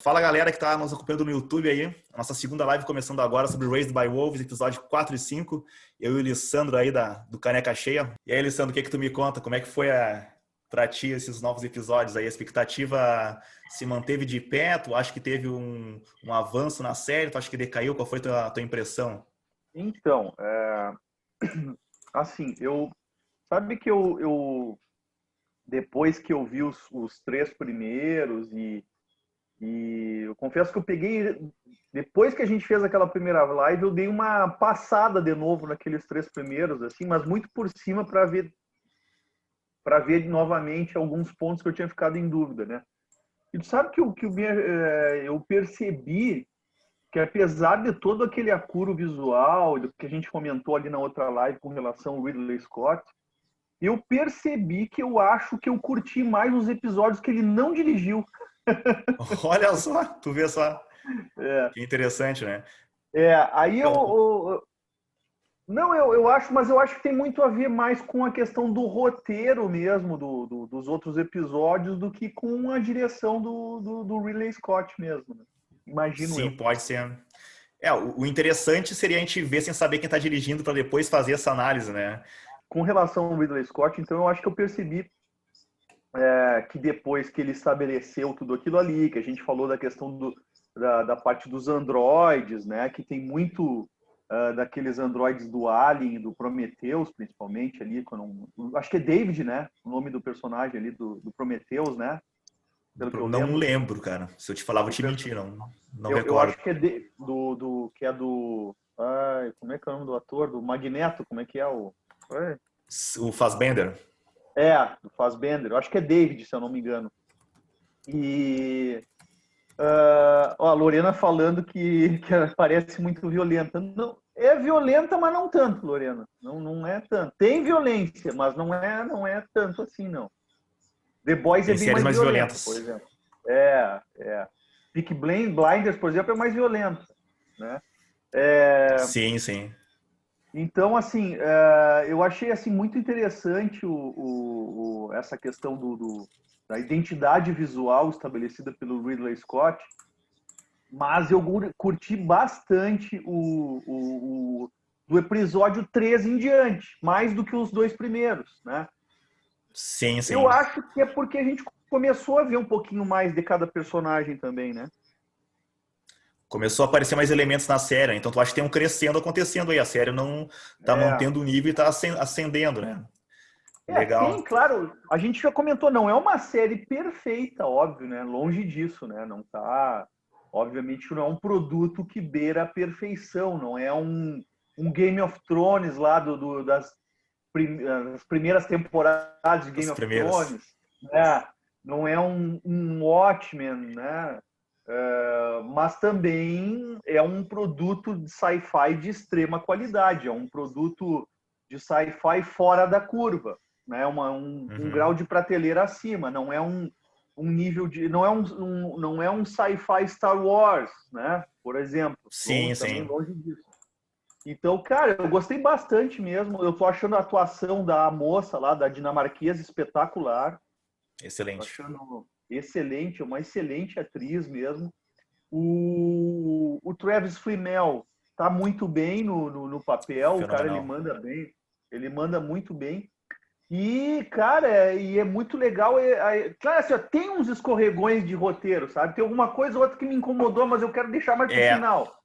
Fala galera que está nos acompanhando no YouTube aí, a nossa segunda live começando agora sobre Raised by Wolves, episódio 4 e 5. Eu e o Lissandro aí do Caneca Cheia. E aí, Lissandro, o que tu me conta? Como é que foi pra ti esses novos episódios aí? A expectativa se manteve de pé? Tu acha que teve um avanço na série? Tu acha que decaiu? Qual foi a tua impressão? Então, assim, sabe que eu depois que eu vi os três primeiros e eu confesso que eu peguei, depois que a gente fez aquela primeira live, eu dei uma passada de novo naqueles três primeiros, assim, mas muito por cima para ver novamente alguns pontos que eu tinha ficado em dúvida, né? E tu sabe que eu percebi que apesar de todo aquele acuro visual, do que a gente comentou ali na outra live com relação ao Ridley Scott, eu percebi que eu acho que eu curti mais os episódios que ele não dirigiu. Olha só, tu vê só. É, Que interessante, né? aí não, eu acho, mas eu acho que tem muito a ver mais com a questão do roteiro mesmo dos outros episódios do que com a direção do Ridley Scott mesmo, né? Imagino Sim, eu. pode ser. O interessante seria a gente ver sem saber quem está dirigindo para depois fazer essa análise, né? Com relação ao Ridley Scott, então eu acho que eu percebi que depois que ele estabeleceu tudo aquilo ali, que a gente falou da questão da parte dos androides, né, que tem muito daqueles androides do Alien, do Prometheus, principalmente ali, acho que é David, né, o nome do personagem ali do Prometheus, né, pelo que eu Não lembro. lembro, cara. Se eu te falar, vou te mentir, não Eu recordo. acho que é como é que é o nome do ator? Do Magneto, como é que é o... O Fassbender. Do Fassbender. Eu acho que é David, se eu não me engano. E a Lorena falando que ela parece muito violenta. Não, é violenta, mas não tanto, Lorena. Não é tanto. Tem violência, mas não é tanto assim, não. The Boys é Tem bem séries mais mais violenta, por violentas. exemplo. Peaky Blinders, por exemplo, é mais violenta, né? Sim, sim. Então, assim, eu achei assim muito interessante essa questão da identidade visual estabelecida pelo Ridley Scott, mas eu curti bastante do episódio 3 em diante, mais do que os dois primeiros, né? Sim, Eu sim. acho que é porque a gente começou a ver um pouquinho mais de cada personagem também, né? Começou a aparecer mais elementos na série, então tu acha que tem um crescendo acontecendo aí. A série não tá É, mantendo o nível e tá ascendendo, né? tem, Legal. claro, a gente já comentou, não é uma série perfeita, óbvio, né? Longe disso, né? Não tá, obviamente não é um produto que beira a perfeição, não é um Game of Thrones lá das primeiras temporadas de As Game of primeiras. Thrones, né? Não é um Watchmen, né? Mas também é um produto de sci-fi de extrema qualidade, é um produto de sci-fi fora da curva, né? Um grau Uhum. de prateleira acima, não é um nível de, não é um sci-fi Star Wars, né? Por exemplo, Sim, também sim. longe disso. Então, cara, eu gostei bastante mesmo. Eu tô achando a atuação da moça lá, da dinamarquesa, espetacular. Tô Excelente. achando excelente, uma excelente atriz mesmo. O Travis Fimmel tá muito bem no papel, o cara ele Fenomenal. manda bem, ele manda muito bem. E, cara, é muito legal. Claro, assim, ó, tem uns escorregões de roteiro, sabe? Tem alguma coisa ou outra que me incomodou, mas eu quero deixar mais pro É, final.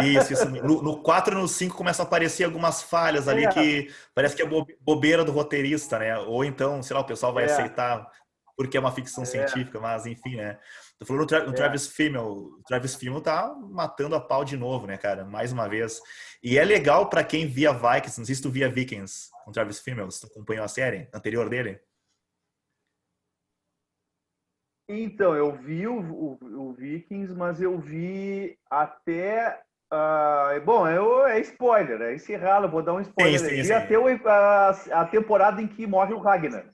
isso. No 4 e no 5 começam a aparecer algumas falhas ali É, que parece que é bobeira do roteirista, né? Ou então, sei lá, o pessoal vai é, aceitar porque é uma ficção é, científica, mas enfim, né? Tô falando do é. Travis Fimmel. O Travis Fimmel tá matando a pau de novo, né, cara? Mais uma vez. E é legal pra quem via Vikings, não sei se tu via Vikings com o Travis Fimmel, se tu acompanhou a série anterior dele. Então, eu vi o Vikings, mas eu vi até. Bom, é spoiler, é encerrado, vou dar um Sim, spoiler aí. sim, Vi até sim. a temporada em que morre o Ragnar.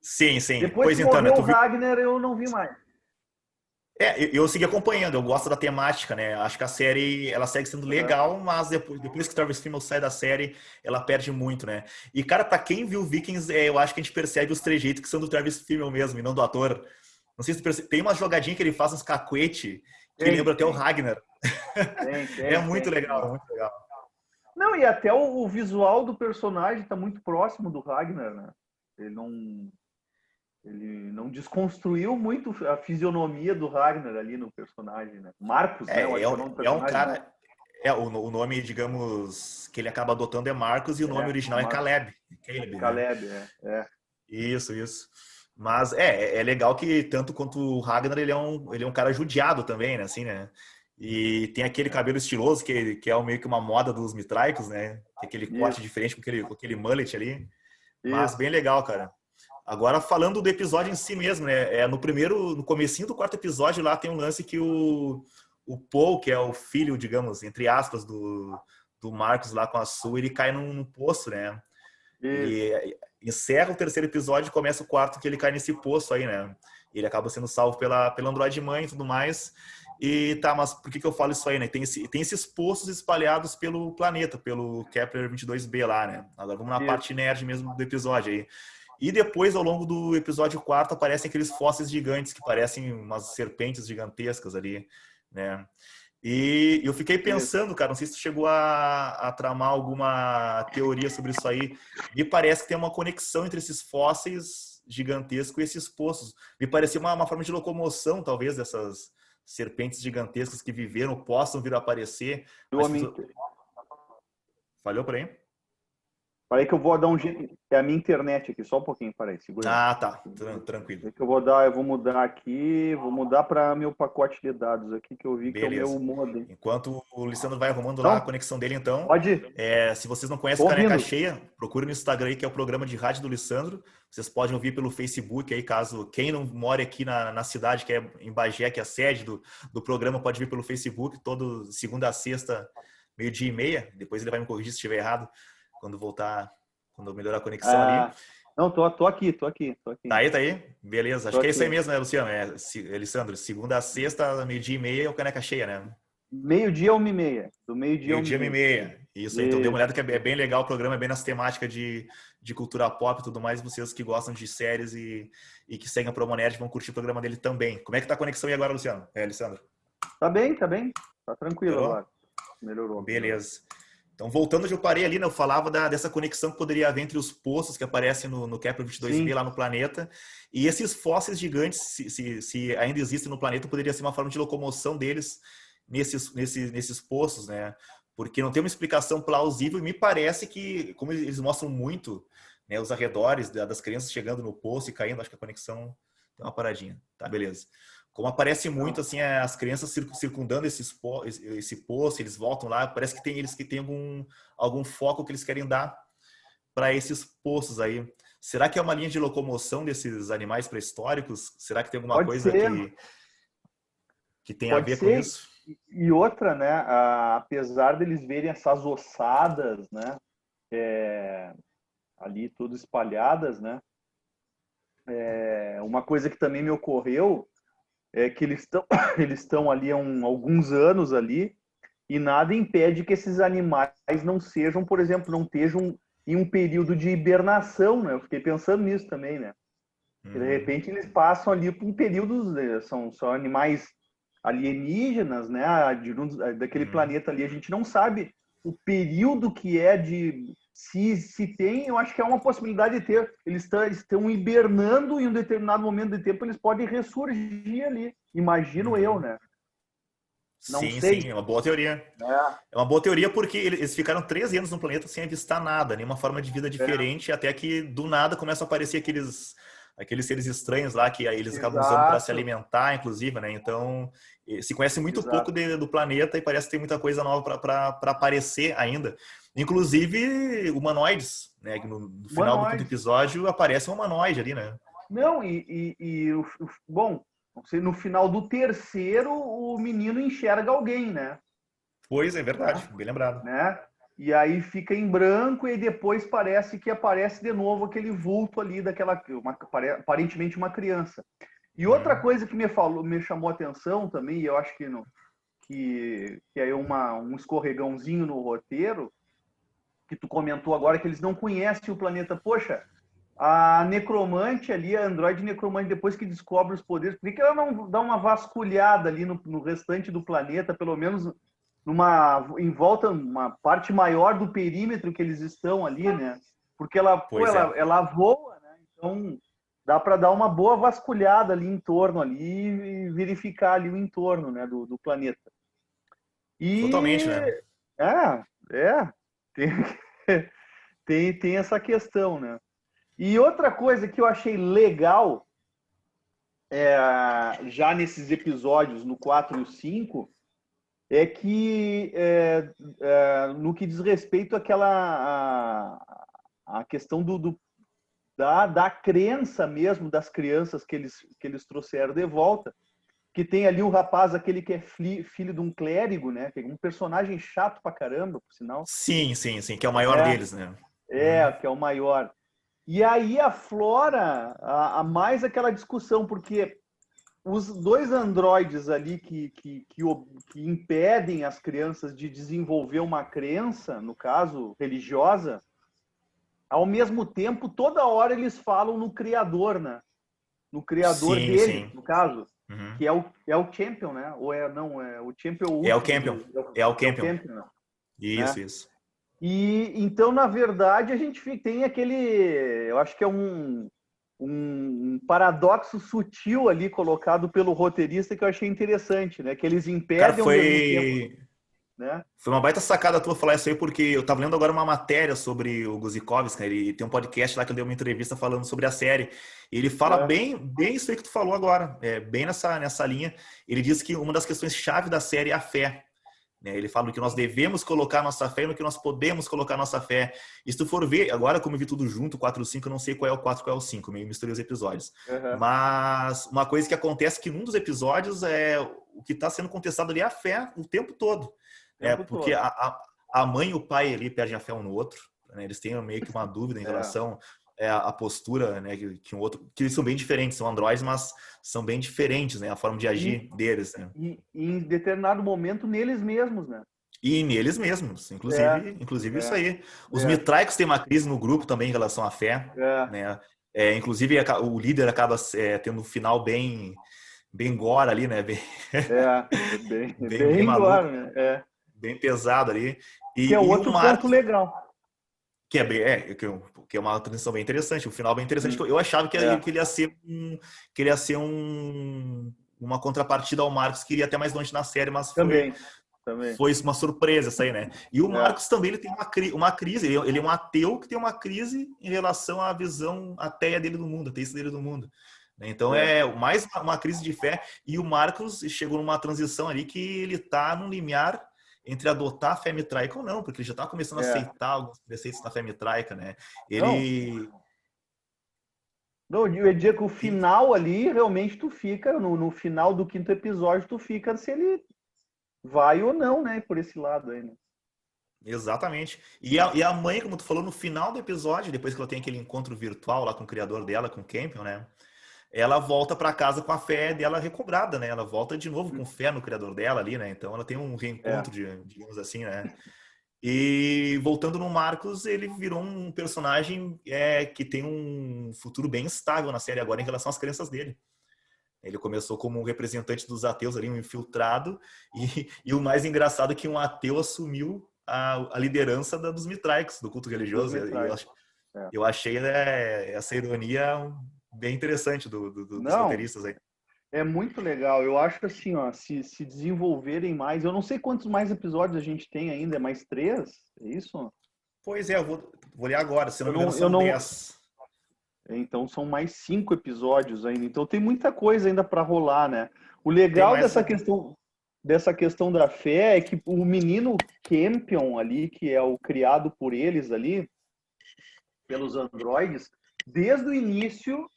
Sim, sim. Depois Pois que então, né? morreu o Tu viu. Ragnar, eu não vi mais. Eu segui acompanhando, eu gosto da temática, né? Acho que a série ela segue sendo Uhum. legal, mas depois que o Travis Fimmel sai da série, ela perde muito, né? E, cara, pra quem viu Vikings, eu acho que a gente percebe os trejeitos que são do Travis Fimmel mesmo, e não do ator. Não sei se tu tem uma jogadinha que ele faz uns cacuete que Tem, lembra até o tem. Ragnar. Tem, É tem, muito tem, tem. legal, muito legal. Não, e até o visual do personagem tá muito próximo do Ragnar, né? Ele não, ele não desconstruiu muito a fisionomia do Ragnar ali no personagem, né? Marcos, né? Eu É, acho que é o nome do é um personagem, né? cara. O nome, digamos, que ele acaba adotando é Marcos e o nome É, original é Marcos. Caleb. Caleb, né? Caleb, é. Isso, isso. Mas é legal que tanto quanto o Ragnar, ele é um cara judiado também, né? Assim, né? E tem aquele cabelo estiloso que é meio que uma moda dos mitraicos, né? Tem aquele corte Isso, diferente com aquele mullet ali. Mas isso. bem legal, cara. Agora, falando do episódio em si mesmo, né? No comecinho do quarto episódio, lá tem um lance que o Paul, que é o filho, digamos, entre aspas, do Marcos lá com a Sue, ele cai num poço, né? Isso. Ele encerra o terceiro episódio e começa o quarto que ele cai nesse poço aí, né? Ele acaba sendo salvo pela Android Mãe e tudo mais. E tá, mas por que eu falo isso aí, né? Tem esses poços espalhados pelo planeta, pelo Kepler 22b lá, né? Agora vamos na Isso. parte nerd mesmo do episódio aí. E depois, ao longo do episódio quarto, aparecem aqueles fósseis gigantes que parecem umas serpentes gigantescas ali, né? E eu fiquei Isso. pensando, cara, não sei se tu chegou a tramar alguma teoria sobre isso aí. Me parece que tem uma conexão entre esses fósseis gigantescos e esses poços. Me parecia uma forma de locomoção, talvez, dessas serpentes gigantescas que viveram, possam vir a aparecer. O Mas homem. falhou por aí? Parei que eu vou dar um jeito. É a minha internet aqui, só um pouquinho, parei, segura aí. Ah, tá. Tranquilo. É que eu vou mudar aqui, vou mudar para meu pacote de dados aqui, que eu vi que é o meu Beleza. modem. Enquanto o Luciano vai arrumando lá a Não, conexão dele, então, pode ir. se vocês não conhecem Tô o Caneca ouvindo. Cheia, procure no Instagram aí, que é o programa de rádio do Lissandro. Vocês podem ouvir pelo Facebook aí, caso quem não mora aqui na cidade, que é em Bagé, que é a sede do programa, pode vir pelo Facebook, todo segunda a sexta, 12h30. Depois ele vai me corrigir se estiver errado, quando voltar, quando eu melhorar a conexão ali. Ah, não, tô aqui. Tá aí, tá aí? Beleza. Tô Acho que é isso aí aqui. mesmo, né, Luciano? Alessandro, segunda a sexta, 12h30 é o Caneca Cheia, né? Meio-dia, 1h30. Do meio-dia, Meio-dia, 1h30. 1h30. Isso aí, então dê uma Isso. olhada que é bem legal o programa, é bem nessa temática de cultura pop e tudo mais. Vocês que gostam de séries e que seguem a Promonerd vão curtir o programa dele também. Como é que tá a conexão aí agora, Luciano? Alessandro? Tá bem, tá bem. Tá tranquilo agora. Melhorou? Melhorou. Beleza. Então, voltando onde eu parei ali, né, eu falava dessa conexão que poderia haver entre os poços que aparecem no Kepler 22b Sim, lá no planeta e esses fósseis gigantes, se ainda existem no planeta, poderia ser uma forma de locomoção deles nesses poços, né? Porque não tem uma explicação plausível e me parece que, como eles mostram muito, né, os arredores das crianças chegando no poço e caindo, acho que a conexão tem uma paradinha. Tá, beleza. Como aparece muito, não. assim, as crianças circundando esse poço, eles voltam lá, parece que tem eles que têm algum foco que eles querem dar para esses poços aí. Será que é uma linha de locomoção desses animais pré-históricos? Será que tem alguma Pode coisa ser, que tem a pode ver com ser. isso? E outra, né? Apesar deles verem essas ossadas, né? Ali tudo espalhadas, né? Uma coisa que também me ocorreu é que eles estão eles estão ali há alguns anos ali e nada impede que esses animais não sejam, por exemplo, não estejam em um período de hibernação, né? Eu fiquei pensando nisso também, né? De Uhum, repente eles passam ali por um período, são animais alienígenas, né? Daquele uhum. planeta ali, a gente não sabe o período que é de se tem, eu acho que é uma possibilidade de ter. Eles estão hibernando e em um determinado momento de tempo eles podem ressurgir ali. Imagino eu, Uhum. né? Não Sim, sei. sim, é uma boa teoria. É uma boa teoria porque eles ficaram 13 anos no planeta sem avistar nada, nenhuma forma de vida É, diferente, até que do nada começam a aparecer aqueles seres estranhos lá que aí eles acabam usando para se exato, alimentar, inclusive, né? Então, se conhece muito pouco exato, do planeta e parece que tem muita coisa nova para aparecer ainda. Inclusive humanoides, né? Que no final do quinto humanoides. episódio aparece um humanoide ali, né? Não, bom, não sei, no final do terceiro, o menino enxerga alguém, né? Pois é, Né? verdade, bem lembrado. Né? E aí fica em branco e depois parece que aparece de novo aquele vulto ali aparentemente uma criança. E outra Uhum. coisa que me chamou a atenção também, e eu acho que é um escorregãozinho no roteiro, que tu comentou agora que eles não conhecem o planeta. Poxa, a necromante ali, a androide necromante, depois que descobre os poderes, por que ela não dá uma vasculhada ali no restante do planeta, pelo menos em volta, uma parte maior do perímetro que eles estão ali, né? Porque Pois é. ela voa, né? Então dá para dar uma boa vasculhada ali em torno ali e verificar ali o entorno, né, do planeta. Totalmente, E né? tem, tem essa questão, né? E outra coisa que eu achei legal, já nesses episódios, no 4 e o 5, é que no que diz respeito a questão da crença mesmo das crianças que eles trouxeram de volta, que tem ali um rapaz, aquele que é filho de um clérigo, né? Que é um personagem chato pra caramba, por sinal. Sim, sim, sim, que é o maior É, deles, né? Uhum. que é o maior. E aí aflora a mais aquela discussão, porque os dois androides ali que impedem as crianças de desenvolver uma crença, no caso, religiosa, ao mesmo tempo, toda hora eles falam no Criador, né? No Criador Sim, deles, sim. no caso, Uhum. que é o Champion, né? Ou não, o Champion É o último Campion. É o é o Campion. Champion, Isso, né? isso. E então, na verdade, a gente tem aquele, eu acho que é um paradoxo sutil ali colocado pelo roteirista que eu achei interessante, né? Que eles Cara, impedem ao mesmo tempo, foi. né? Foi uma baita sacada tua falar isso aí, porque eu tava lendo agora uma matéria sobre o Guzikovski, né? Ele tem um podcast lá que eu dei uma entrevista falando sobre a série. E ele fala É, bem isso aí que tu falou agora, bem nessa linha. Ele diz que uma das questões-chave da série é a fé. Né? Ele fala que nós devemos colocar nossa fé e no que nós podemos colocar nossa fé. E se tu for ver, agora como eu vi tudo junto, 4 e 5, eu não sei qual é o 4 qual é o 5, meio misturei os episódios. uhum, Mas uma coisa que acontece que num dos episódios é o que está sendo contestado ali é a fé o tempo todo. o tempo Porque todo. a mãe e o pai ali perdem a fé um no outro. Né? Eles têm meio que uma dúvida em É. relação à postura, né? Que um outro, que eles são bem diferentes, são androides, mas são bem diferentes, né? A forma de E, agir deles, né? e em determinado momento neles mesmos, né? E neles mesmos, É, inclusive isso é, aí. Os é, mitraicos têm uma crise no grupo também em relação à fé, é, né? Inclusive o líder acaba tendo um final bem gore ali, né? Bem, bem bem maluco, igual, né? É. bem pesado ali. Que é E o outro ponto Marcos, legal. que é bem, que é uma transição bem interessante, um final bem interessante. Hum, Que eu achava que É, ele ia ser uma contrapartida ao Marcos, que iria até mais longe na série, mas também, também. foi uma surpresa isso aí, né? E o É, Marcos também ele tem uma crise, ele é um ateu que tem uma crise em relação à visão ateia dele do mundo, ateísta dele do mundo. Né? Então é, é mais uma crise de fé. E o Marcos chegou numa transição ali que ele está num limiar entre adotar a fé mitraica ou não, porque ele já está começando a é. aceitar alguns preceitos da fé mitraica, né? Não, Ele não, eu ia dizer que o final ali, realmente tu fica, no final do quinto episódio, tu fica se ele vai ou não, né? Por esse lado aí, né? Exatamente. E a mãe, como tu falou, no final do episódio, depois que ela tem aquele encontro virtual lá com o criador dela, com o Campion, né? Ela volta para casa com a fé dela recobrada, né? Ela volta de novo com fé no criador dela ali, né? Então ela tem um É, reencontro, digamos assim, né? E voltando no Marcos, ele virou um personagem que tem um futuro bem estável na série agora em relação às crenças dele. Ele começou como um representante dos ateus ali, um infiltrado, e o mais engraçado é que um ateu assumiu a liderança dos mitraicos, do culto dos religioso. E metrais. É. eu achei, né, essa ironia bem interessante dos Não, roteiristas aí. é muito legal. Eu acho que assim, ó, se desenvolverem mais, eu não sei quantos mais episódios a gente tem ainda, é mais 3? É isso? Pois é, eu vou ler agora, se não me engano Eu são não. 10. Então são mais 5 episódios ainda. Então tem muita coisa ainda para rolar, né? O Tem legal mais. dessa questão da fé é que o menino Campion ali, que é o criado por eles ali, pelos androides, desde o início,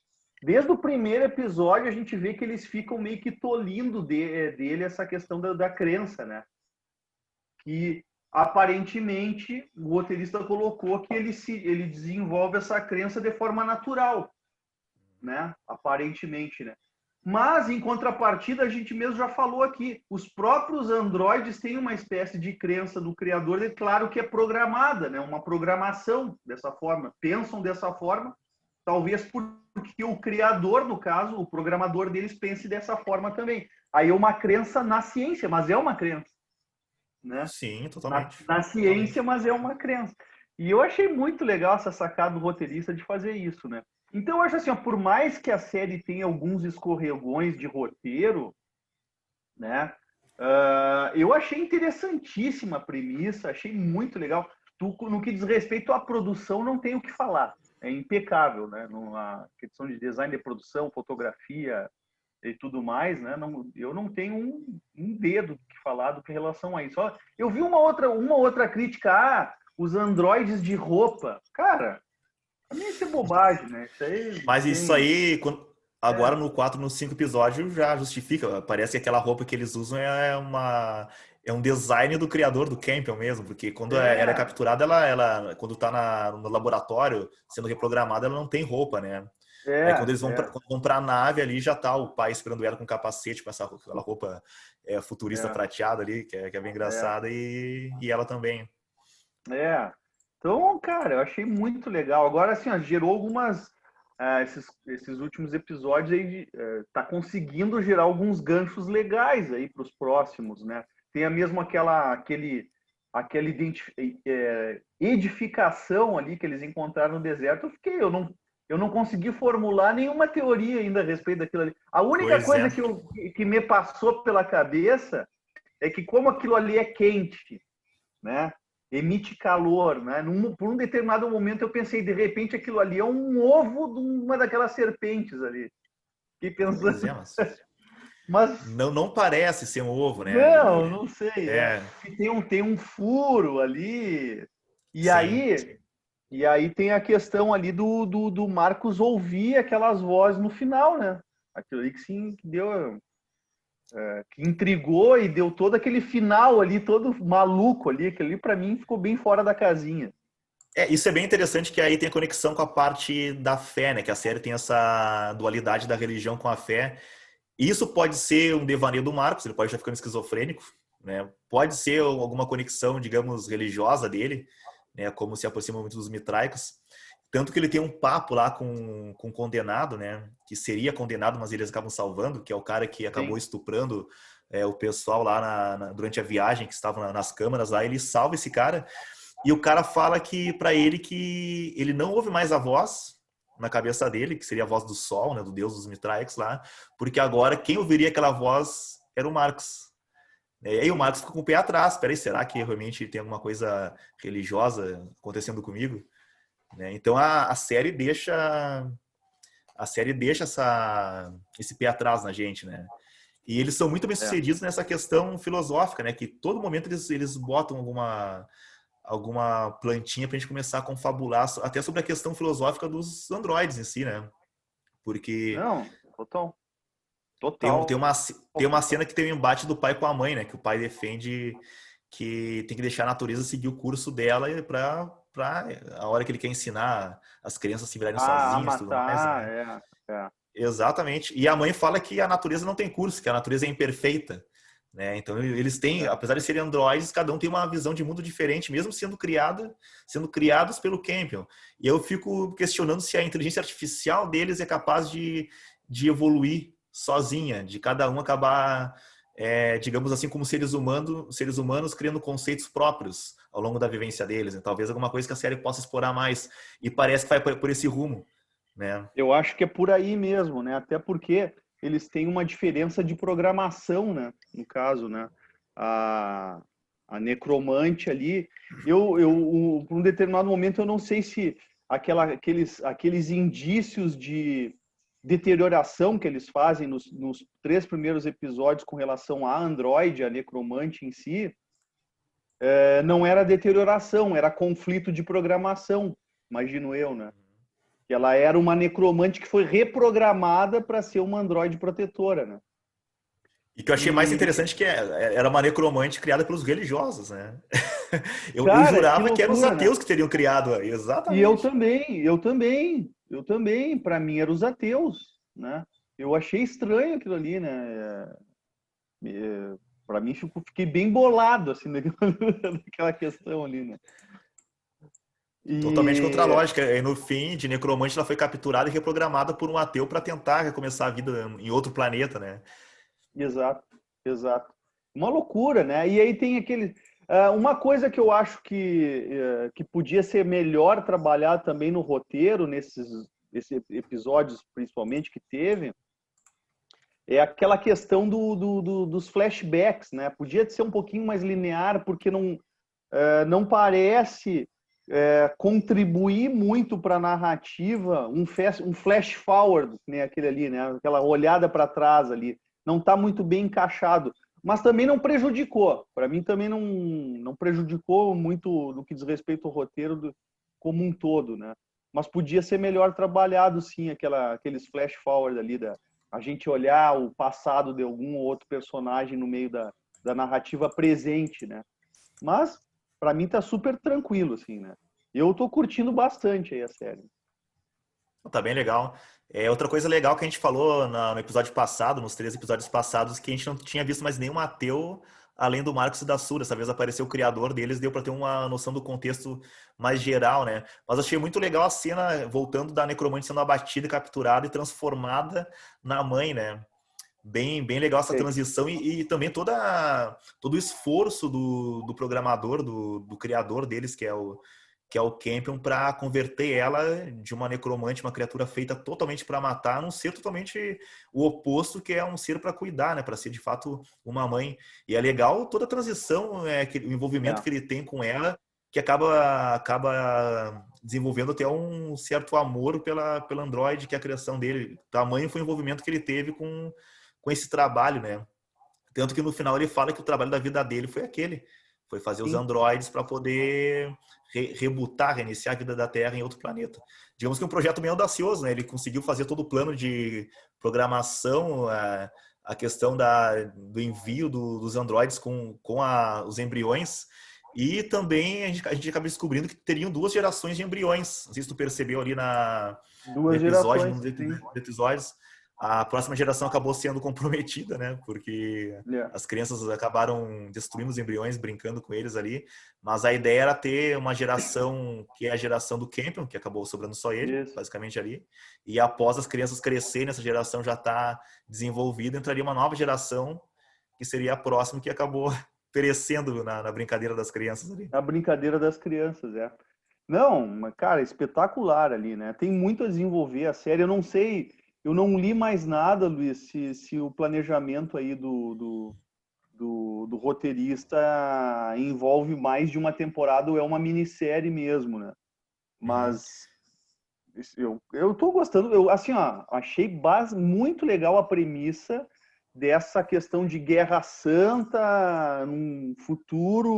desde o primeiro episódio, a gente vê que eles ficam meio que tolindo dele essa questão da crença, né? Que aparentemente o roteirista colocou que ele desenvolve essa crença de forma natural, né? Aparentemente, né? Mas, em contrapartida, a gente mesmo já falou aqui, os próprios androides têm uma espécie de crença do criador, é claro que é programada, né? Uma programação dessa forma, pensam dessa forma, talvez porque o criador, no caso, o programador deles pense dessa forma também. Aí é uma crença na ciência, mas é uma crença, né? Sim, Na, totalmente. na ciência, Totalmente. mas é uma crença. E eu achei muito legal essa sacada do roteirista de fazer isso, né? Então eu acho assim, ó, por mais que a série tenha alguns escorregões de roteiro, né? Eu achei interessantíssima a premissa, achei muito legal. No que diz respeito à produção, não tem o que falar. É impecável, né? Na questão de design de produção, fotografia e tudo mais, né? Eu não tenho um dedo que falar do que em relação a isso. Eu vi uma outra crítica, os androides de roupa. Cara, pra mim isso é bobagem, né? Isso aí não Mas isso tem. aí, agora É, no 4, no 5 episódios, já justifica. Parece que aquela roupa que eles usam é um design do criador do Campbell mesmo, porque quando ela é é, capturada, quando tá no laboratório sendo reprogramada, ela não tem roupa, né? Aí quando eles é, quando vão pra nave ali, já tá o pai esperando ela com capacete, com aquela roupa futurista é, prateada ali, que é bem é. engraçada, e ela também. É. Então, cara, eu achei muito legal. Agora, assim, ó, gerou algumas. Esses últimos episódios aí tá conseguindo gerar alguns ganchos legais aí para os próximos, né? Tem a mesma aquela edificação ali que eles encontraram no deserto. Eu não consegui formular nenhuma teoria ainda a respeito daquilo ali. A única Pois é. coisa que me passou pela cabeça é que como aquilo ali é quente, né? Emite calor, né? Por um determinado momento eu pensei, de repente aquilo ali é um ovo de uma daquelas serpentes ali. Fiquei Pois é, pensando, mas mas não parece ser um ovo, né? não sei, É, tem um furo ali. E sim. aí, e aí tem a questão ali do Marcos ouvir aquelas vozes no final, né? Aquilo ali que sim, que deu, que intrigou e deu todo aquele final ali, todo maluco ali, aquele ali para mim ficou bem fora da casinha. Isso é bem interessante que aí tem a conexão com a parte da fé, né? Que a série tem essa dualidade da religião com a fé. Isso pode ser um devaneio do Marcos, ele pode estar ficando esquizofrênico, né? Pode ser alguma conexão, digamos, religiosa dele, né? Como se aproxima muito dos mitraicos. Tanto que ele tem um papo lá com o condenado, né? Que seria condenado, mas eles acabam salvando, que é o cara que acabou Sim. estuprando o pessoal lá durante a viagem, que estavam nas câmaras lá. Ele salva esse cara e o cara fala que para ele que ele não ouve mais a voz na cabeça dele, que seria a voz do sol, né, do deus dos Mitraix lá, porque agora quem ouviria aquela voz era o Marcos. E aí o Marcos ficou com o pé atrás. Peraí, será que realmente tem alguma coisa religiosa acontecendo comigo? Né? Então a série deixa esse pé atrás na gente, né? E eles são muito bem É. sucedidos nessa questão filosófica, né? Que todo momento eles botam alguma plantinha para a gente começar a confabular até sobre a questão filosófica dos androides em si, né? Porque Não, total. tem, um- Total. tem uma cena que tem um embate do pai com a mãe, né? Que o pai defende que tem que deixar a natureza seguir o curso dela para a hora que ele quer ensinar as crianças se virarem A sozinhas e tudo mais, matar, né? é. Exatamente. E a mãe fala que a natureza não tem curso, que a natureza é imperfeita. Né? Então eles têm, É. apesar de serem androides, cada um tem uma visão de mundo diferente, mesmo sendo criados pelo Campion. E eu fico questionando se a inteligência artificial deles é capaz de evoluir sozinha, de cada um acabar, digamos assim, como seres humanos criando conceitos próprios ao longo da vivência deles. Né? Talvez alguma coisa que a série possa explorar mais. E parece que vai por esse rumo. Né? Eu acho que é por aí mesmo, né? Até porque eles têm uma diferença de programação, né? No caso, né? A, a necromante ali, por um determinado momento, eu não sei se aqueles indícios de deterioração que eles fazem nos 3 primeiros episódios com relação à androide, a necromante em si, não era deterioração, era conflito de programação, imagino eu, né? Que ela era uma necromante que foi reprogramada para ser uma androide protetora, né? E que eu achei mais E, interessante que era uma necromante criada pelos religiosos, né? Eu cara, que jurava que eram os loucura, né? ateus que teriam criado. E eu Exatamente. também, eu também, eu também. Para mim eram os ateus, né? Eu achei estranho aquilo ali, né? Para mim fiquei bem bolado assim daquela questão ali, né? Totalmente contra a E lógica. E no fim, de necromante, ela foi capturada e reprogramada por um ateu para tentar recomeçar a vida em outro planeta, né? exato, exato. Uma loucura, né? E aí tem aquele. Uma coisa que eu acho que podia ser melhor trabalhar também no roteiro, esses episódios principalmente que teve, é aquela questão dos flashbacks, né? Podia ser um pouquinho mais linear, porque não parece contribuir muito para a narrativa um flash forward, né? Aquele ali, né? Aquela olhada para trás ali. Não está muito bem encaixado. Mas também não prejudicou. Para mim também não prejudicou muito no que diz respeito ao roteiro como um todo, né? Mas podia ser melhor trabalhado, sim, aqueles flash forward ali, a gente olhar o passado de algum ou outro personagem no meio da narrativa presente, né? Mas, para mim, tá super tranquilo, assim, né? Eu tô curtindo bastante aí a série. Tá bem legal. Outra coisa legal que a gente falou no episódio passado, nos 3 episódios passados, que a gente não tinha visto mais nenhum ateu além do Marcos e da Sura. Dessa vez apareceu o criador deles, deu para ter uma noção do contexto mais geral, né? Mas achei muito legal a cena voltando da necromante sendo abatida, capturada e transformada na mãe, né? Bem legal essa Sim. transição e também todo o esforço do programador, do criador deles, que é o Campion, para converter ela de uma necromante, uma criatura feita totalmente para matar, num ser totalmente o oposto, que é um ser para cuidar, né? Para ser de fato uma mãe. E é legal toda a transição, o envolvimento É. que ele tem com ela, que acaba desenvolvendo até um certo amor pela androide, que é a criação dele. O tamanho foi o envolvimento que ele teve com esse trabalho, né? Tanto que no final ele fala que o trabalho da vida dele foi aquele, foi fazer os Sim. androides para poder rebutar, reiniciar a vida da Terra em outro planeta. Digamos que um projeto meio audacioso, né? Ele conseguiu fazer todo o plano de programação, a questão do envio dos androides com os embriões, e também a gente acaba descobrindo que teriam 2 gerações de embriões. Não sei se tu percebeu ali no Duas episódio, gerações, num sim. dos episódios, a próxima geração acabou sendo comprometida, né? Porque É. as crianças acabaram destruindo os embriões, brincando com eles ali. Mas a ideia era ter uma geração que é a geração do Campion, que acabou sobrando só ele, Isso. basicamente ali. E após as crianças crescerem, essa geração já está desenvolvida, entraria uma nova geração, que seria a próxima, que acabou perecendo na brincadeira das crianças ali. A brincadeira das crianças, é. Não, mas, cara, espetacular ali, né? Tem muito a desenvolver a série. Eu não sei, eu não li mais nada, Luiz, se o planejamento aí do roteirista envolve mais de uma temporada ou é uma minissérie mesmo, né? Uhum. Mas eu tô gostando, eu assim, ó, achei muito legal a premissa dessa questão de Guerra Santa num futuro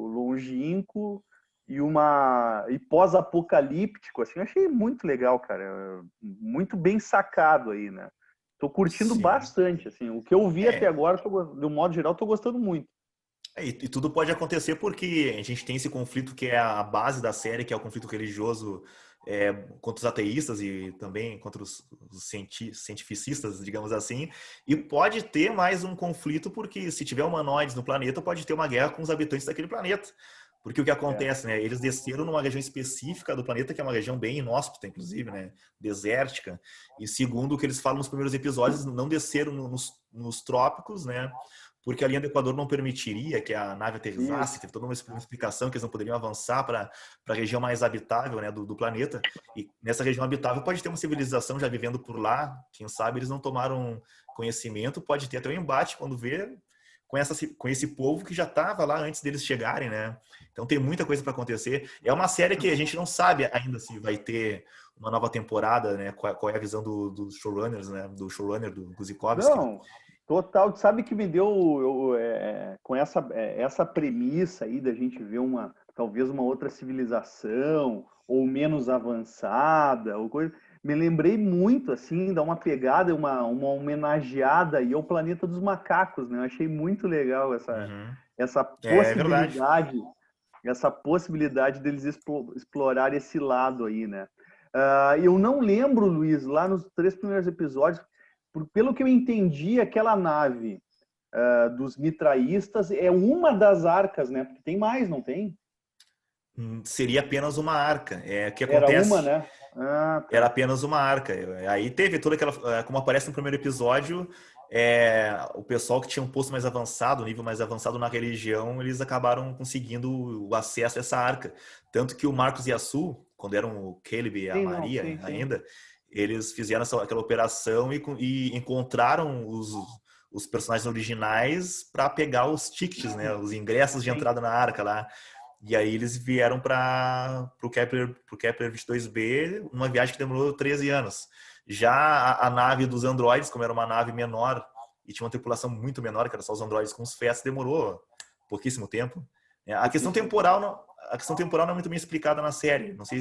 longínquo e pós-apocalíptico, assim, eu achei muito legal, cara, muito bem sacado aí, né? Tô curtindo Sim. bastante, assim, o que eu vi até É, agora, de um modo geral, tô gostando muito. e tudo pode acontecer porque a gente tem esse conflito que é a base da série, que é o conflito religioso, contra os ateístas e também contra os cientificistas, digamos assim. E pode ter mais um conflito porque se tiver humanoides no planeta, pode ter uma guerra com os habitantes daquele planeta. Porque o que É, acontece, né? Eles desceram numa região específica do planeta, que é uma região bem inóspita, inclusive, né? Desértica. E segundo o que eles falam nos primeiros episódios, não desceram nos trópicos, né? Porque a linha do Equador não permitiria que a nave aterrissasse, isso, teve toda uma explicação que eles não poderiam avançar para a região mais habitável, né, do planeta. E nessa região habitável pode ter uma civilização já vivendo por lá, quem sabe eles não tomaram conhecimento, pode ter até um embate quando vê com esse povo que já estava lá antes deles chegarem, né? Então tem muita coisa para acontecer. É uma série que a gente não sabe ainda se vai ter uma nova temporada, né? Qual é a visão dos showrunners, né? Do showrunner do Guzikovsky. não, total. Tu sabe que me deu com essa premissa aí da gente ver talvez uma outra civilização ou menos avançada ou coisa. Me lembrei muito assim, dar uma pegada, uma homenageada aí ao Planeta dos Macacos, né? Eu achei muito legal Uhum. essa É verdade. possibilidade deles explorar esse lado aí, né? Eu não lembro, Luiz, lá nos 3 primeiros episódios, pelo que eu entendi, aquela nave dos mitraístas é uma das arcas, né? Porque tem mais, não tem? Seria apenas uma arca. O que Era uma, acontece? né? Ah, Era tá. apenas uma arca. Aí teve toda aquela. Como aparece no primeiro episódio, o pessoal que tinha um posto mais avançado, um nível mais avançado na religião, eles acabaram conseguindo o acesso a essa arca. Tanto que o Marcos e a Sul, quando eram o Caleb e a Sim, não, Maria sim, sim. ainda, eles fizeram aquela operação e encontraram os personagens originais para pegar os tickets, né, os ingressos de Sim. entrada na arca lá. E aí eles vieram para o Kepler 22b, uma viagem que demorou 13 anos. Já a nave dos androides, como era uma nave menor e tinha uma tripulação muito menor, que era só os androides com os fetos, demorou pouquíssimo tempo. A questão Pouquíssimo tempo. temporal não, a questão temporal não é muito bem explicada na série. Não sei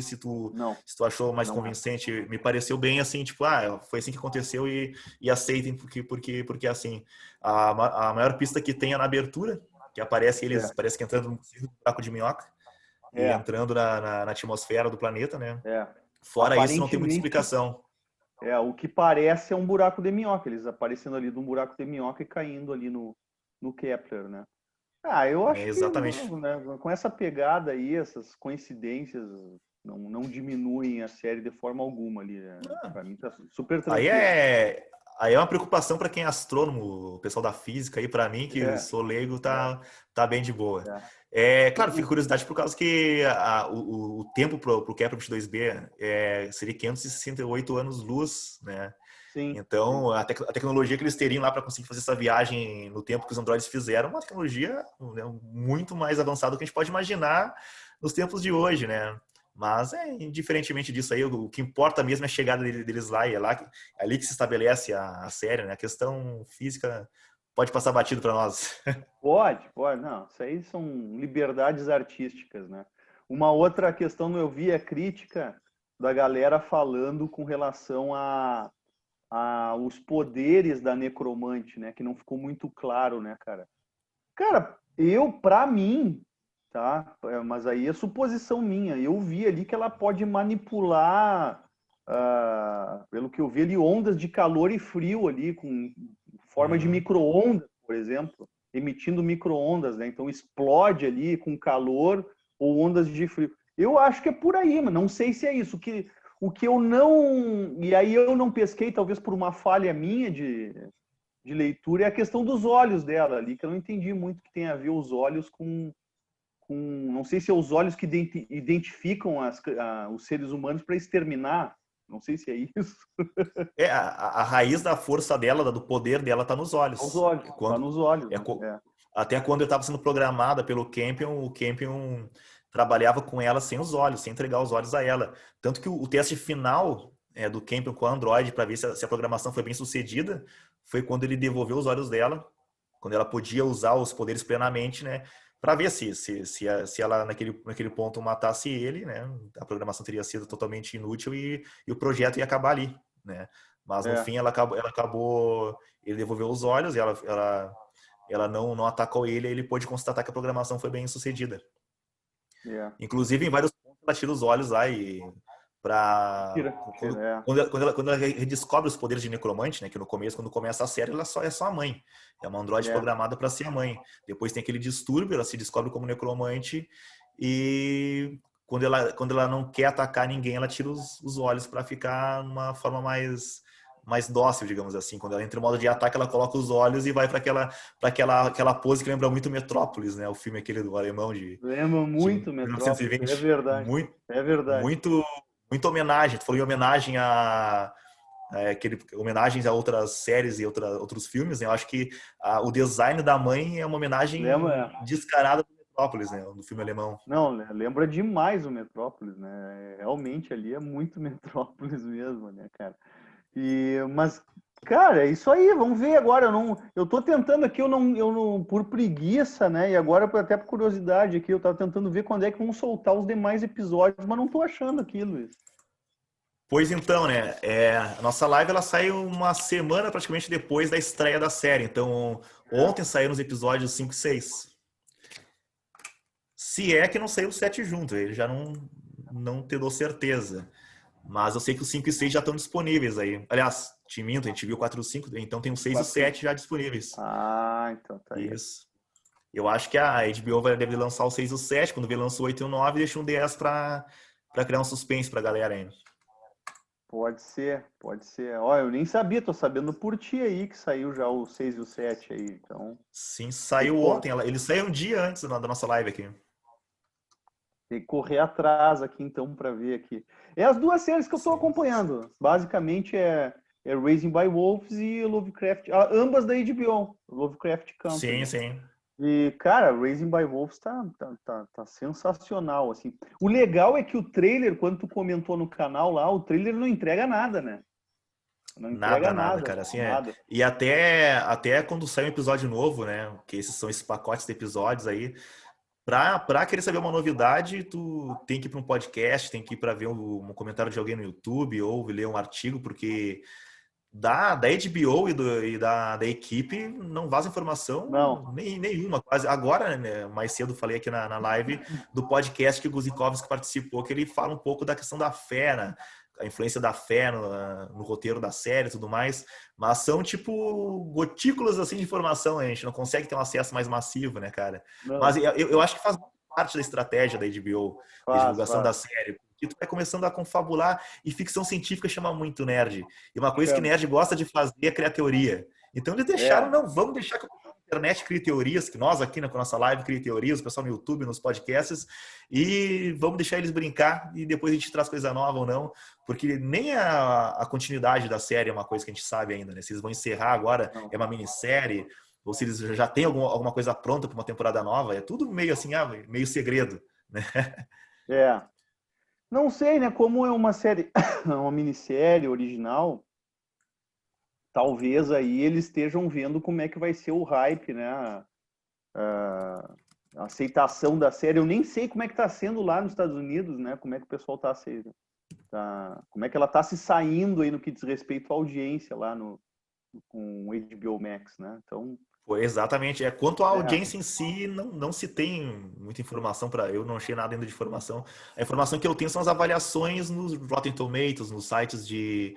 Não, se tu achou mais não é. convincente. Me pareceu bem assim, tipo, foi assim que aconteceu e aceitem porque assim. A maior pista que tem é na abertura, que aparece eles, É, parece que entrando no buraco de minhoca e é, entrando na atmosfera do planeta, né? é. Fora isso, não tem muita Aparentemente, explicação. o que parece é um buraco de minhoca. Eles aparecendo ali de um buraco de minhoca e caindo ali no Kepler, né? Ah, eu É, acho que, exatamente. né, com essa pegada aí, essas coincidências não diminuem a série de forma alguma ali, né? Pra mim tá super Aí tranquilo. é, aí é uma preocupação para quem é astrônomo, o pessoal da física, aí para mim, que É, sou leigo, é, tá bem de boa. é. Claro, fica O, curiosidade por causa que o tempo para o Kepler 22b seria 568 anos-luz, né? sim, sim. Então, a tecnologia que eles teriam lá para conseguir fazer essa viagem no tempo que os androides fizeram, é uma tecnologia, né, muito mais avançada do que a gente pode imaginar nos tempos de hoje, né? Mas, indiferentemente disso aí, o que importa mesmo é a chegada deles lá, e é ali que se estabelece a série, né? A questão física pode passar batido para nós. Pode, pode. Não, isso aí são liberdades artísticas, né? Uma outra questão eu vi é crítica da galera falando com relação a os poderes da necromante, né? Que não ficou muito claro, né, cara? Cara, pra mim, tá? Mas aí é suposição minha. Eu vi ali que ela pode manipular, pelo que eu vi ali, ondas de calor e frio ali, com forma de Uhum. micro-ondas, por exemplo, emitindo micro-ondas, né? Então explode ali com calor ou ondas de frio. Eu acho que é por aí, mas não sei se é isso. O que eu não. E aí eu não pesquei, talvez por uma falha minha de leitura, é a questão dos olhos dela ali, que eu não entendi muito que tem a ver os olhos com não sei se é os olhos que identificam os seres humanos para exterminar, não sei se é isso. A raiz da força dela, do poder dela, tá nos Os olhos. olhos, tá nos olhos, É, né? até quando eu estava sendo programada pelo Campion, o Campion trabalhava com ela sem os olhos, sem entregar os olhos a ela. Tanto que o teste final do Campion com a Android, para ver se a programação foi bem sucedida, foi quando ele devolveu os olhos dela, quando ela podia usar os poderes plenamente, né? Para ver se ela naquele ponto matasse ele, né? A programação teria sido totalmente inútil e o projeto ia acabar ali, né? Mas no É, fim ela acabou, ele devolveu os olhos e ela não atacou ele, e ele pôde constatar que a programação foi bem sucedida. é. Inclusive, em vários pontos, ela tira os olhos lá e para Tira, tira, quando ela redescobre os poderes de necromante, né, que no começo, quando começa a série, ela é só a mãe. É uma androide é. programada para ser a mãe. Depois tem aquele distúrbio, ela se descobre como necromante e quando ela não quer atacar ninguém, ela tira os olhos para ficar numa forma mais dócil, digamos assim. Quando ela entra em modo de ataque, ela coloca os olhos e vai para aquela pose que lembra muito Metrópolis, né? O filme aquele do alemão Lembra de muito Metrópolis, é 1920. verdade, Muito, é verdade. muito, muita homenagem. Tu falou em homenagem homenagens a outras séries e outros filmes, né? Eu acho que o design da mãe é uma homenagem Lembra, descarada do Metrópolis, né? Do filme alemão. não, lembra demais o Metrópolis, né? Realmente ali é muito Metrópolis mesmo, né, cara? Mas, cara, é isso aí, vamos ver agora. Eu tô tentando aqui, eu não, por preguiça, né? E agora, até por curiosidade aqui, eu tava tentando ver quando é que vão soltar os demais episódios, mas não tô achando aqui, Luiz. Pois então, né? A nossa live ela saiu uma semana praticamente depois da estreia da série. Então, É. ontem saíram os episódios 5 e 6. Se é que não saiu o 7 junto, ele já não te dou certeza. Mas eu sei que os 5 e 6 já estão disponíveis aí. Aliás, te minto, a gente viu 4 e 5, então tem o 6 e o 4, 5. 7 já disponíveis. Ah, então tá aí. Isso. Eu acho que a HBO deve lançar o 6 e o 7, quando vê lançou o 8 e o 9, deixa um 10 pra criar um suspense pra galera ainda. Pode ser, pode ser. Ó, eu nem sabia, tô sabendo por ti aí que saiu já o 6 e o 7 aí, então Sim, tem que, saiu ontem. Ele saiu um dia antes da nossa live aqui. tem que correr atrás aqui então para ver aqui. É as duas séries que eu tô Sim. acompanhando. Basicamente é Raising by Wolves e Lovecraft, ambas da HBO, Lovecraft Sim, Country. sim. E, cara, Raising by Wolves tá sensacional, assim. O legal é que o trailer, quando tu comentou no canal lá, o trailer não entrega nada, né? Não entrega Nada, nada, nada, cara. Assim é. nada. E até quando sai um episódio novo, né? Que esses são esses pacotes de episódios aí. Pra querer saber uma novidade, tu tem que ir para um podcast, tem que ir para ver um comentário de alguém no YouTube ou ler um artigo, porque da HBO e da equipe não vaza informação Não, nenhuma, quase. Agora, né, mais cedo falei aqui na live do podcast que o Guzikovski participou, que ele fala um pouco da questão da fé, né? A influência da fé no roteiro da série e tudo mais, mas são tipo gotículas assim de informação, né? A gente não consegue ter um acesso mais massivo, né, cara? Mas não. eu acho que faz parte da estratégia da HBO, de Faz, divulgação da faz. série, porque tu vai começando a confabular e ficção científica chama muito nerd. E uma coisa que Chama. nerd gosta de fazer é criar teoria. Então eles deixaram, É, não, vamos deixar que a internet crie teorias, que nós aqui na nossa live crie teorias, o pessoal no YouTube, nos podcasts, e vamos deixar eles brincar e depois a gente traz coisa nova ou não, porque nem a continuidade da série é uma coisa que a gente sabe ainda, né? Se eles vão encerrar agora, não. é uma minissérie, ou se eles já têm alguma coisa pronta para uma temporada nova, é tudo meio assim, meio segredo, né? É. Não sei, né? Como é uma série, uma minissérie original, talvez aí eles estejam vendo como é que vai ser o hype, né? A aceitação da série. Eu nem sei como é que tá sendo lá nos Estados Unidos, né? Como é que o pessoal como é que ela tá se saindo aí no que diz respeito à audiência lá com o HBO Max, né? Então, Pô, exatamente. Quanto à é, audiência em si, não se tem muita informação para. Eu não achei nada ainda de informação. A informação que eu tenho são as avaliações nos Rotten Tomatoes, nos sites de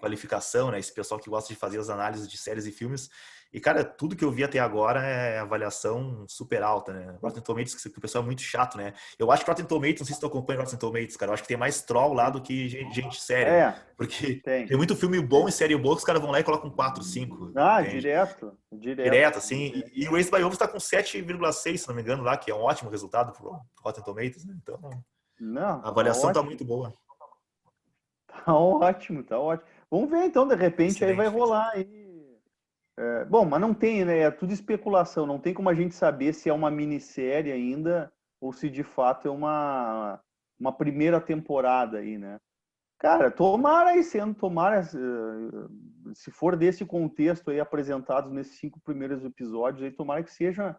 qualificação, né? Esse pessoal que gosta de fazer as análises de séries e filmes. E, cara, tudo que eu vi até agora é avaliação super alta, né? Rotten Tomatoes, que o pessoal é muito chato, né? Eu acho que Rotten Tomatoes, não sei se tu acompanha Rotten Tomatoes, cara, eu acho que tem mais troll lá do que gente séria. é, Porque tem. tem muito filme bom e série boa que os caras vão lá e colocam 4, 5, Ah, entende? direto, direto. Direto, assim. E o Race by Wolves está com 7,6, se não me engano, lá, que é um ótimo resultado pro Rotten Tomatoes, né? Então, Não, a tá avaliação tá ótimo. muito boa. Tá ótimo, tá ótimo. Vamos ver então, de repente aí vai Excelente. rolar aí. Bom, mas não tem, né? É tudo especulação. Não tem como a gente saber se é uma minissérie ainda ou se de fato é uma primeira temporada aí, né? Cara, tomara aí sendo, tomara, se for desse contexto aí apresentados nesses 5 primeiros episódios, aí tomara que seja,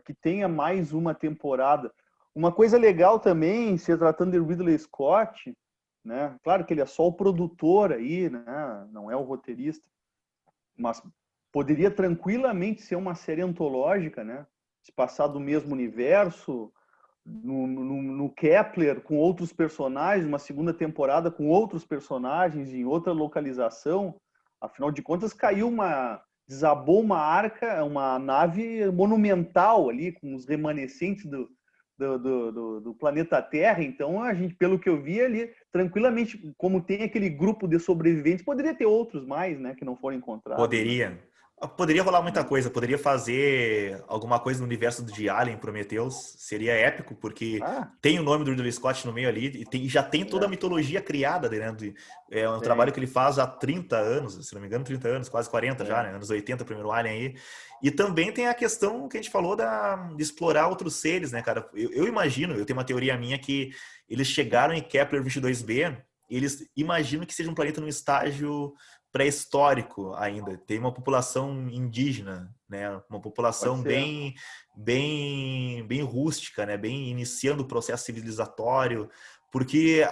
que tenha mais uma temporada. Uma coisa legal também, se tratando de Ridley Scott, né? Claro que ele é só o produtor aí, né? Não é o roteirista, mas poderia tranquilamente ser uma série antológica, né? Se passar do mesmo universo, no Kepler, com outros personagens, uma segunda temporada com outros personagens em outra localização. Afinal de contas, desabou uma arca, uma nave monumental ali, com os remanescentes do planeta Terra. Então, a gente, pelo que eu vi ali, tranquilamente, como tem aquele grupo de sobreviventes, poderia ter outros mais, né, que não foram encontrados, né? Poderia. Poderia rolar muita coisa. Poderia fazer alguma coisa no universo de Alien, Prometheus. Seria épico, porque Ah, tem o nome do Ridley Scott no meio ali e já tem toda a é, mitologia criada, né? É um trabalho tem. que ele faz há 30 anos, se não me engano, 30 anos, quase 40 já, É. né? Anos 80, o primeiro Alien aí. E também tem a questão que a gente falou de explorar outros seres, né, cara? Eu imagino, eu tenho uma teoria minha que eles chegaram em Kepler 22b e eles imaginam que seja um planeta num estágio pré-histórico ainda. Tem uma população indígena, né? Uma Pode população ser. bem rústica, né? Bem iniciando o processo civilizatório, porque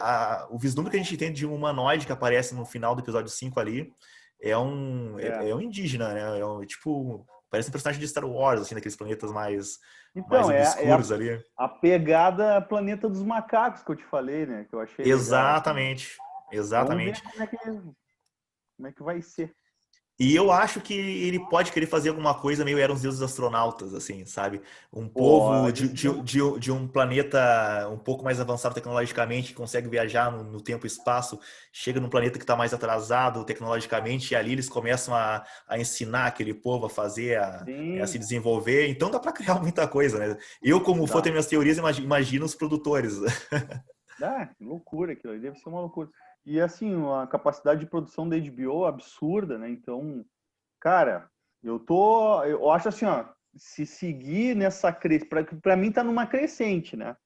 o vislumbre que a gente tem de um humanoide que aparece no final do episódio 5 ali É. é um indígena, né? Tipo, parece um personagem de Star Wars, assim, daqueles planetas mais Então, é obscuros ali. a pegada Planeta dos Macacos que eu te falei, né? Que eu achei legal também. Exatamente, Vamos ver exatamente. como é que vai ser. E eu acho que ele pode querer fazer alguma coisa meio Eram os Deuses Astronautas, assim, sabe? Um povo Pode ser. de um planeta um pouco mais avançado tecnologicamente, que consegue viajar no tempo e espaço, chega num planeta que está mais atrasado tecnologicamente, e ali eles começam a ensinar aquele povo a fazer, a se Sim, desenvolver. Então dá para criar muita coisa, né? Eu, como for ter dá. minhas teorias, imagino os produtores. Ah, que loucura aquilo ali, deve ser uma loucura. E assim, a capacidade de produção da HBO é absurda, né? Então, cara, eu acho assim, ó, se seguir nessa crescente, para mim tá numa crescente, né?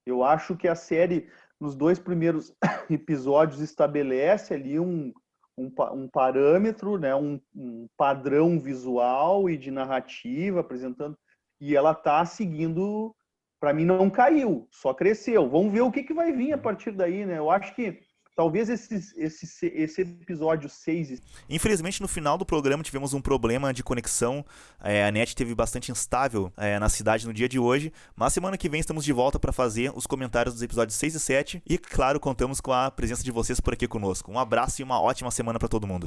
Eu acho que a série, nos 2 primeiros episódios, estabelece ali um parâmetro, né? Um padrão visual e de narrativa, apresentando, e ela tá seguindo, para mim não caiu, só cresceu. Vamos ver o que vai vir a partir daí, né? Eu acho que talvez esse episódio 6. Infelizmente, no final do programa tivemos um problema de conexão. A net teve bastante instável na cidade no dia de hoje. Mas semana que vem estamos de volta para fazer os comentários dos episódios 6 e 7. E, claro, contamos com a presença de vocês por aqui conosco. Um abraço e uma ótima semana para todo mundo.